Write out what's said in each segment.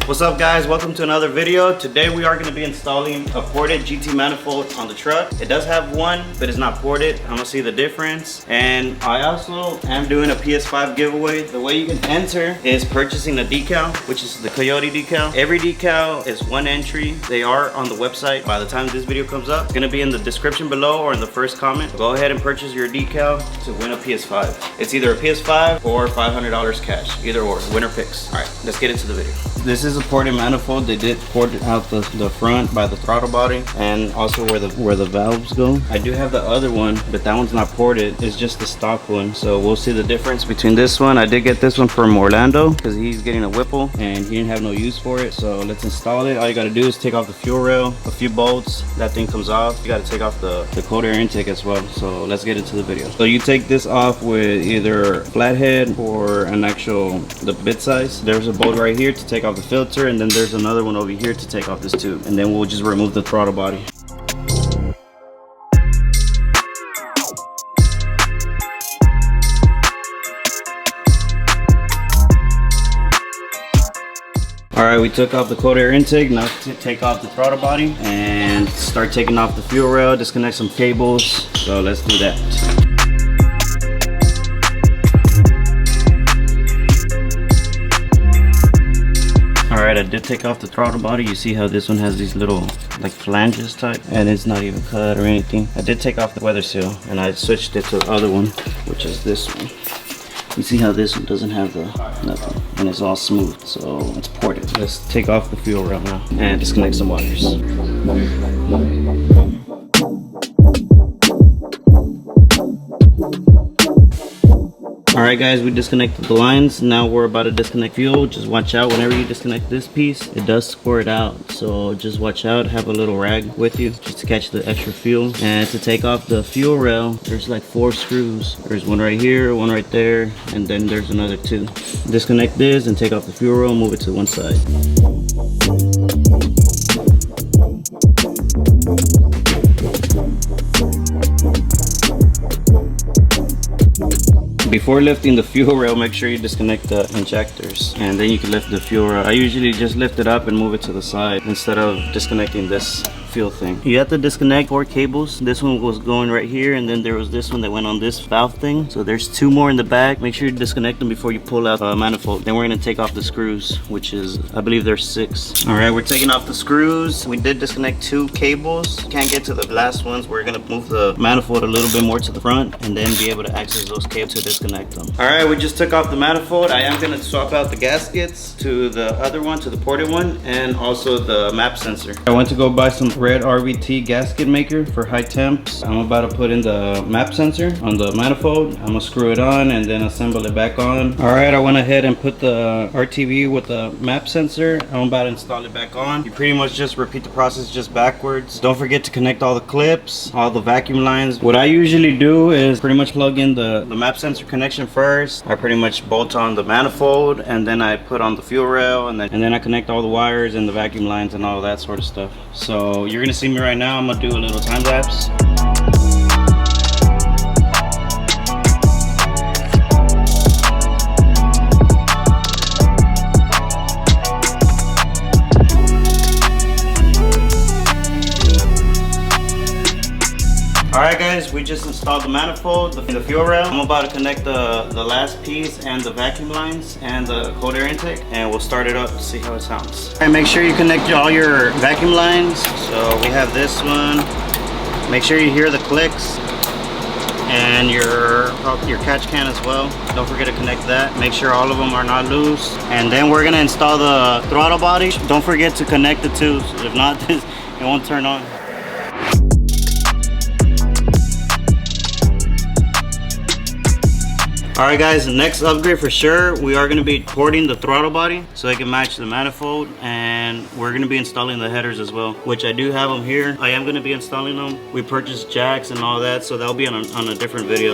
What's up guys, welcome to another video. Today we are going to be installing a ported GT manifold on the truck. It does have one, but it's not ported. I'm going to see the difference. And I also am doing a PS5 giveaway. The way you can enter is purchasing a decal, which is the Coyote decal. Every decal is one entry. They are on the website by the time this video comes up. It's going to be in the description below or in the first comment. Go ahead and purchase your decal to win a PS5. It's either a PS5 or $500 cash, either or, winner picks. All right, let's get into the video. This is a ported manifold. They did port out the front by the throttle body and also where the valves go. I do have the other one, but that one's not ported. It's just the stock one. So we'll see the difference between this one. I did get this one from Orlando because he's getting a Whipple and he didn't have no use for it. So let's install it. All you got to do is take off the fuel rail, a few bolts. That thing comes off. You got to take off the cold air intake as well. So let's get into the video. So you take this off with either flathead or an actual the bit size. There's a bolt right here to take off the filter, and then there's another one over here to take off this tube, and then we'll just remove the throttle body. All right, we took off the cold air intake. Now to take off the throttle body and start taking off the fuel rail, disconnect some cables. So let's do that. Alright, I did take off the throttle body. You see how this one has these little like flanges type, and it's not even cut or anything. I did take off the weather seal and I switched it to the other one, which is this one. You see how this one doesn't have the nothing and it's all smooth, so it's ported. Let's take off the fuel rail now and disconnect some wires. Alright guys, we disconnected the lines. Now we're about to disconnect fuel. Just watch out whenever you disconnect this piece, it does squirt out. So just watch out, have a little rag with you just to catch the extra fuel. And to take off the fuel rail, there's like 4 screws. There's one right here, one right there, and then there's another 2. Disconnect this and take off the fuel rail, move it to one side. Before lifting the fuel rail, make sure you disconnect the injectors and then you can lift the fuel rail. I usually just lift it up and move it to the side instead of disconnecting this fuel thing. You have to disconnect 4 cables. This one was going right here, and then there was this one that went on this valve thing. So there's 2 more in the back. Make sure you disconnect them before you pull out the manifold. Then we're going to take off the screws, which is, I believe there's 6. All right, we're taking off the screws. We did disconnect 2 cables. Can't get to the last ones. We're going to move the manifold a little bit more to the front and then be able to access those cables to disconnect them. All right, we just took off the manifold. I am going to swap out the gaskets to the other one, to the ported one, and also the map sensor. I went to go buy some red RVT gasket maker for high temps. I'm about to put in the map sensor on the manifold. I'm gonna screw it on and then assemble it back on. All right, I went ahead and put the RTV with the map sensor. I'm about to install it back on. You pretty much just repeat the process just backwards. Don't forget to connect all the clips, all the vacuum lines. What I usually do is pretty much plug in the map sensor connection first. I pretty much bolt on the manifold and then I put on the fuel rail and then I connect all the wires and the vacuum lines and all that sort of stuff. So you're gonna see me right now. I'm gonna do a little time lapse. Alright guys, we just installed the manifold, the fuel rail. I'm about to connect the last piece and the vacuum lines and the cold air intake, and we'll start it up to see how it sounds. Alright, make sure you connect all your vacuum lines. So we have this one. Make sure you hear the clicks and your catch can as well. Don't forget to connect that. Make sure all of them are not loose. And then we're gonna install the throttle body. Don't forget to connect the 2. If not, it won't turn on. Alright guys, the next upgrade for sure, we are going to be porting the throttle body so it can match the manifold, and we're going to be installing the headers as well, which I do have them here. I am going to be installing them. We purchased jacks and all that, so that'll be on a different video.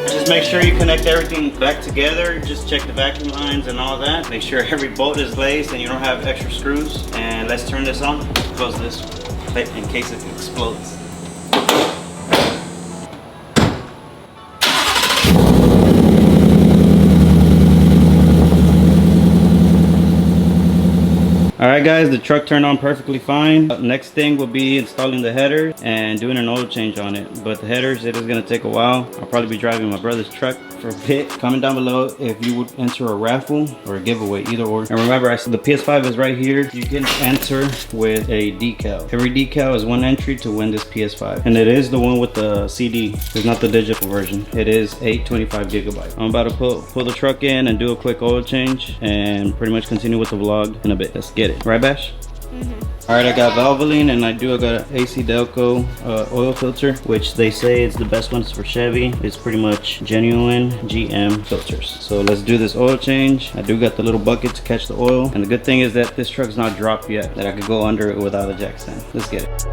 Just make sure you connect everything back together. Just check the vacuum lines and all that. Make sure every bolt is laced and you don't have extra screws. And let's turn this on. Close this in case it explodes. Alright guys, the truck turned on perfectly fine. Next thing will be installing the header and doing an oil change on it. But the headers, it is going to take a while. I'll probably be driving my brother's truck for a bit. Comment down below if you would enter a raffle or a giveaway, either or. And remember, I said the PS5 is right here. You can enter with a decal. Every decal is one entry to win this PS5. And it is the one with the CD. It's not the digital version. It is 825 gigabyte. I'm about to pull the truck in and do a quick oil change and pretty much continue with the vlog in a bit. Let's get it. Right, Bash? Alright, I got Valvoline and I got an AC Delco oil filter, which they say is the best ones for Chevy. It's pretty much genuine GM filters. So let's do this oil change. I do got the little bucket to catch the oil. And the good thing is that this truck's not dropped yet, that I could go under it without a jack stand. Let's get it.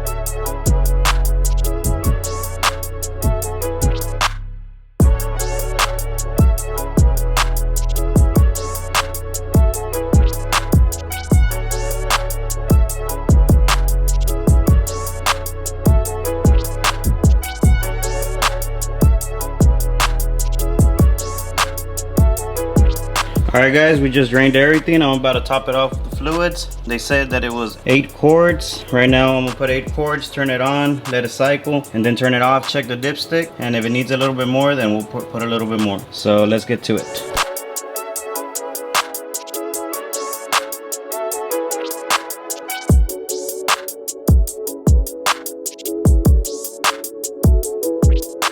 Alright guys, we just drained everything. I'm about to top it off with the fluids. They said that it was 8 quarts. Right now I'm gonna put 8 quarts, turn it on, let it cycle, and then turn it off, check the dipstick, and if it needs a little bit more, then we'll put a little bit more. So let's get to it.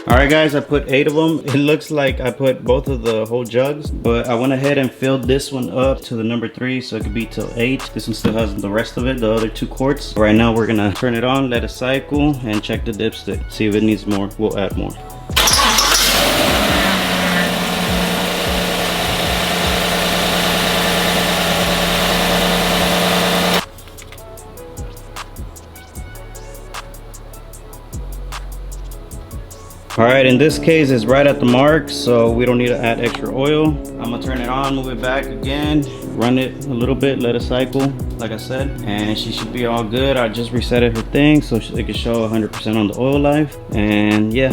Alright guys, I put 8 of them. It looks like I put both of the whole jugs, but I went ahead and filled this one up to the number 3 so it could be till 8. This one still has the rest of it, the other 2 quarts. Right now we're gonna turn it on, let it cycle, and check the dipstick. See if it needs more, we'll add more. Alright, in this case it's right at the mark, so we don't need to add extra oil. I'm gonna turn it on, move it back again, run it a little bit, let it cycle, like I said, and she should be all good. I just resetted her thing so it can show 100% on the oil life, and yeah.